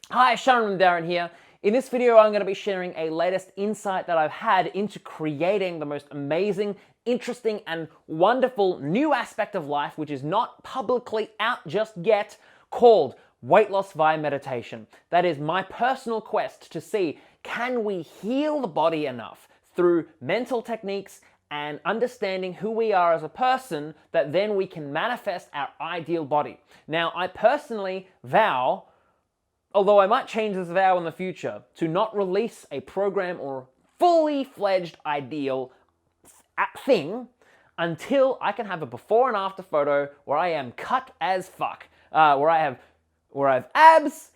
Hi, Sharam Namdarian here. In this video, I'm going to be sharing a latest insight that I've had into creating the most amazing, interesting, and wonderful new aspect of life, which is not publicly out just yet, called weight loss via meditation. That is my personal quest to see, can we heal the body enough through mental techniques and understanding who we are as a person that then we can manifest our ideal body. Now, I personally vow, although I might change this vow in the future, to not release a program or fully fledged ideal thing until I can have a before and after photo where I am cut as fuck, where I have abs,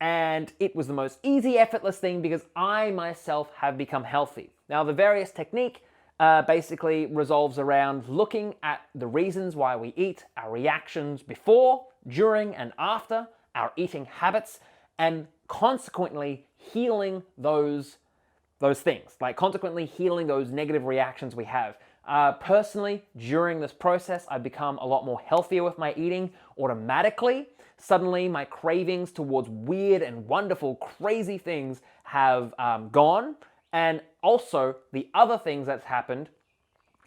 and it was the most easy, effortless thing because I myself have become healthy. Now, the various technique basically resolves around looking at the reasons why we eat, our reactions before, during, and after, our eating habits, and consequently healing those things, like consequently healing those negative reactions we have. Personally, during this process, I've become a lot more healthier with my eating automatically. Suddenly, my cravings towards weird and wonderful, crazy things have gone. And also, the other things that's happened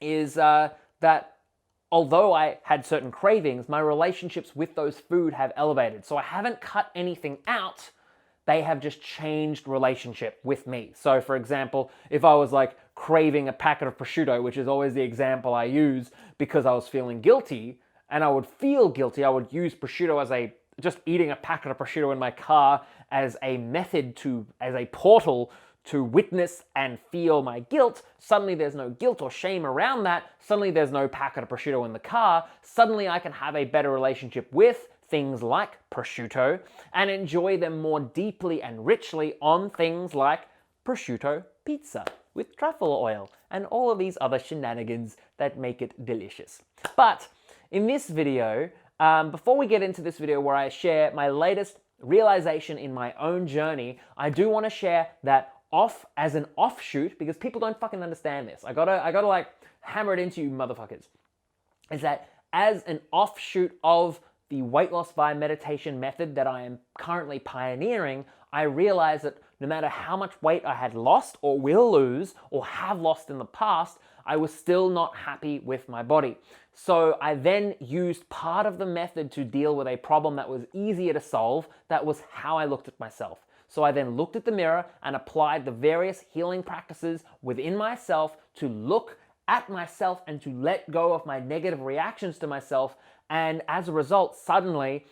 is that although I had certain cravings, my relationships with those food have elevated. So I haven't cut anything out. They have just changed relationship with me. So for example, if I was like craving a packet of prosciutto, which is always the example I use because I was feeling guilty, and I would feel guilty, I would use prosciutto as just eating a packet of prosciutto in my car as a method as a portal to witness and feel my guilt. Suddenly there's no guilt or shame around that. Suddenly there's no packet of prosciutto in the car. Suddenly I can have a better relationship with things like prosciutto and enjoy them more deeply and richly on things like prosciutto pizza with truffle oil and all of these other shenanigans that make it delicious. But in this video, before we get into this video where I share my latest realization in my own journey, I do want to share that as an offshoot, because people don't fucking understand this. I gotta like hammer it into you motherfuckers. Is that as an offshoot of the weight loss via meditation method that I am currently pioneering, I realized that no matter how much weight I had lost or will lose or have lost in the past, I was still not happy with my body. So I then used part of the method to deal with a problem that was easier to solve. That was how I looked at myself. So I then looked at the mirror and applied the various healing practices within myself to look at myself and to let go of my negative reactions to myself. And as a result, suddenly,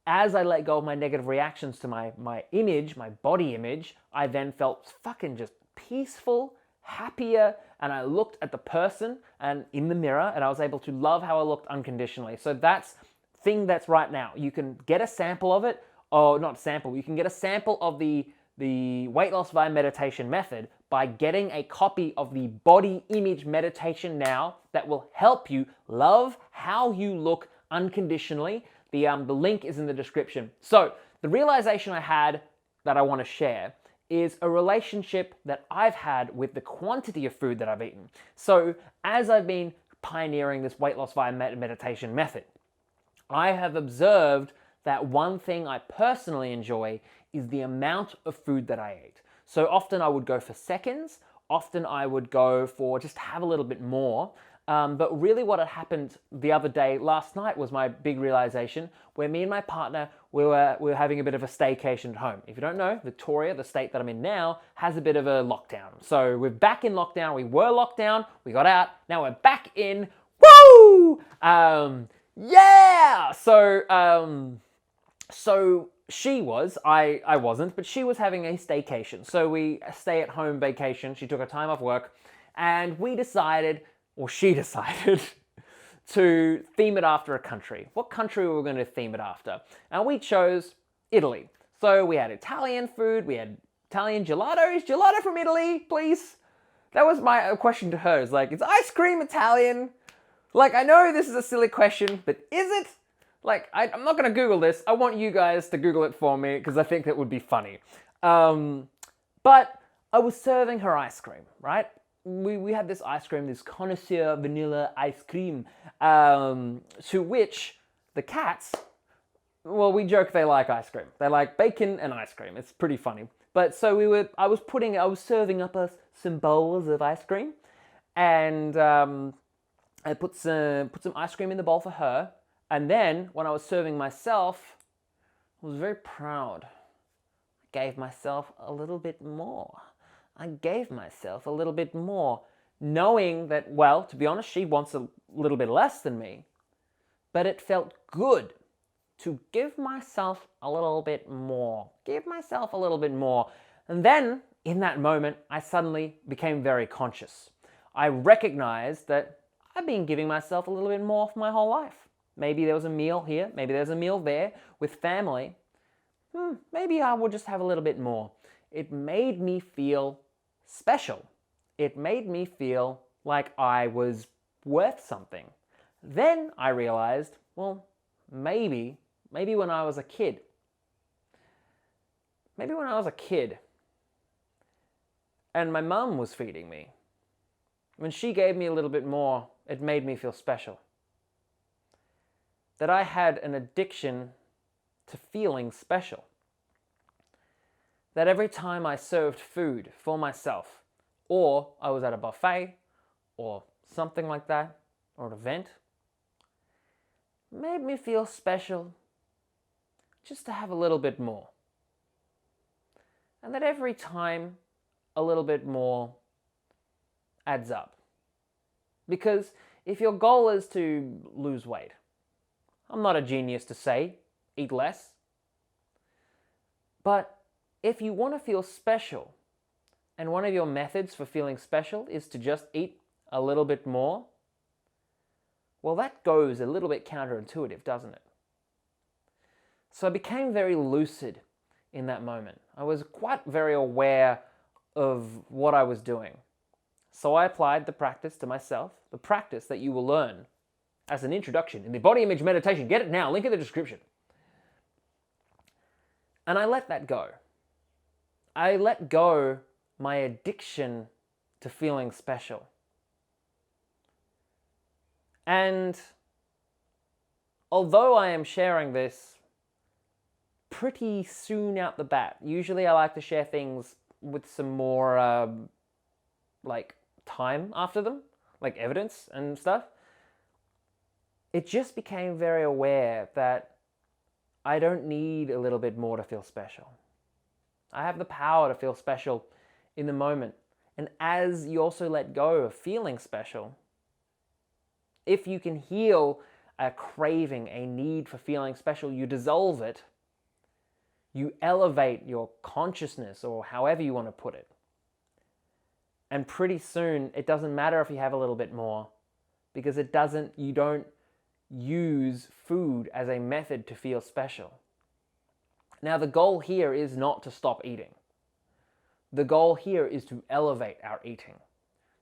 as I let go of my negative reactions to my image, my body image, I then felt fucking just peaceful, happier, and I looked at the person and in the mirror and I was able to love how I looked unconditionally. So that's thing that's right now. You can get a sample of it. Oh, not sample, you can get a sample of the weight loss via meditation method by getting a copy of the body image meditation now that will help you love how you look unconditionally. The link is in the description. So the realization I had that I want to share is a relationship that I've had with the quantity of food that I've eaten. So as I've been pioneering this weight loss via meditation method, I have observed that one thing I personally enjoy is the amount of food that I eat. So often I would go for seconds, often I would go for just have a little bit more. But really what had happened the other day, last night, was my big realization where me and my partner, we were having a bit of a staycation at home. If you don't know, Victoria, the state that I'm in now, has a bit of a lockdown. So we're back in lockdown. We were locked down, we got out, now we're back in. Woo! Yeah! So she was, I wasn't, but she was having a staycation. So we stay at home vacation. She took her time off work and she decided to theme it after a country. What country were we going to theme it after? And we chose Italy. So we had Italian food, we had Italian gelato. Is gelato from Italy, please? That was my question to her. It's like, is ice cream Italian? Like, I know this is a silly question, but is it? Like, I'm not going to Google this. I want you guys to Google it for me because I think that would be funny. But I was serving her ice cream, right? We had this ice cream, this connoisseur vanilla ice cream, to which the cats well, we joke they like ice cream. They like bacon and ice cream. It's pretty funny. But so I was serving up us some bowls of ice cream, and I put some ice cream in the bowl for her. And then when I was serving myself, I was very proud. I gave myself a little bit more. I gave myself a little bit more, knowing that, well, to be honest, she wants a little bit less than me. But it felt good to give myself a little bit more. Give myself a little bit more. And then, in that moment, I suddenly became very conscious. I recognized that I've been giving myself a little bit more for my whole life. Maybe there was a meal here, maybe there's a meal there with family. Maybe I will just have a little bit more. It made me feel special. It made me feel like I was worth something. Then I realized, well, maybe when I was a kid, and my mum was feeding me, when she gave me a little bit more, it made me feel special. That I had an addiction to feeling special. That every time I served food for myself, or I was at a buffet, or something like that, or an event, it made me feel special just to have a little bit more. And that every time a little bit more adds up. Because if your goal is to lose weight, I'm not a genius to say, eat less. But if you want to feel special, and one of your methods for feeling special is to just eat a little bit more, well, that goes a little bit counterintuitive, doesn't it? So I became very lucid in that moment. I was quite very aware of what I was doing. So I applied the practice to myself, the practice that you will learn as an introduction in the body image meditation. Get it now, link in the description. And I let that go. I let go my addiction to feeling special. And although I am sharing this pretty soon out the bat, usually I like to share things with some more time after them, like evidence and stuff. It just became very aware that I don't need a little bit more to feel special. I have the power to feel special in the moment. And as you also let go of feeling special, if you can heal a craving, a need for feeling special, you dissolve it, you elevate your consciousness, or however you want to put it. And pretty soon, it doesn't matter if you have a little bit more, because you don't use food as a method to feel special. Now, the goal here is not to stop eating. The goal here is to elevate our eating,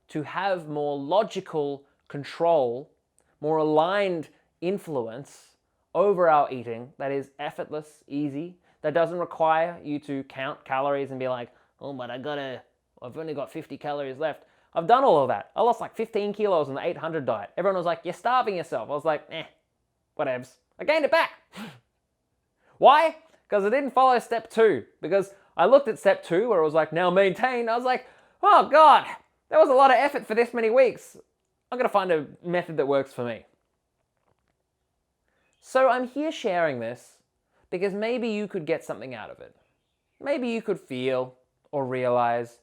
to have more logical control, more aligned influence over our eating that is effortless, easy, that doesn't require you to count calories and be like, oh, but I've only got 50 calories left. I've done all of that. I lost like 15 kilos on the 800 diet. Everyone was like, you're starving yourself. I was like, whatevs. I gained it back. Why? Because I didn't follow step 2. Because I looked at step 2 where it was like, now maintain. I was like, oh God, that was a lot of effort for this many weeks. I'm going to find a method that works for me. So I'm here sharing this because maybe you could get something out of it. Maybe you could feel or realize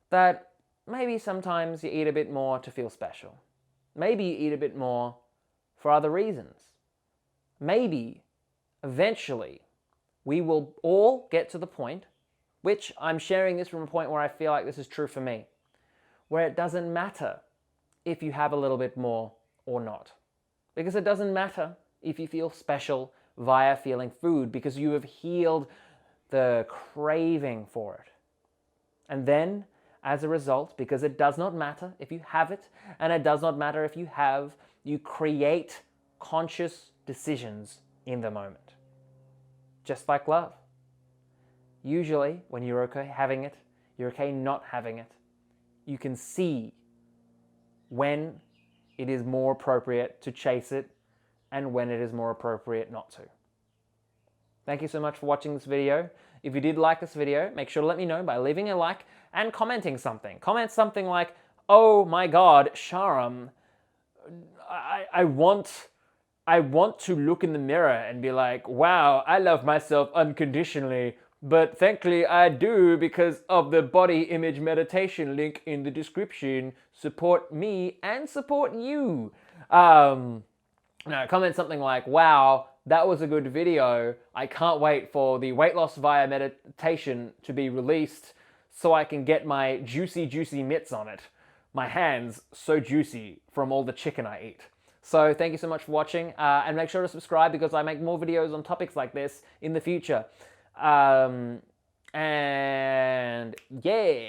that maybe sometimes you eat a bit more to feel special. Maybe you eat a bit more for other reasons. Maybe, eventually, we will all get to the point, which I'm sharing this from a point where I feel like this is true for me, where it doesn't matter if you have a little bit more or not. Because it doesn't matter if you feel special via feeling food, because you have healed the craving for it. And then, as a result, because it does not matter if you have it, and it does not matter if you have, you create conscious decisions in the moment. Just like love. Usually, when you're okay having it, you're okay not having it, you can see when it is more appropriate to chase it and when it is more appropriate not to. Thank you so much for watching this video. If you did like this video, make sure to let me know by leaving a like and commenting something. Comment something like, oh my god, Sharam, I want to look in the mirror and be like, wow, I love myself unconditionally, but thankfully I do because of the body image meditation link in the description. Support me and support you. No, comment something like, wow, that was a good video. I can't wait for the weight loss via meditation to be released so I can get my juicy, juicy mitts on it. My hands so juicy from all the chicken I eat. So thank you so much for watching, and make sure to subscribe because I make more videos on topics like this in the future. And yeah.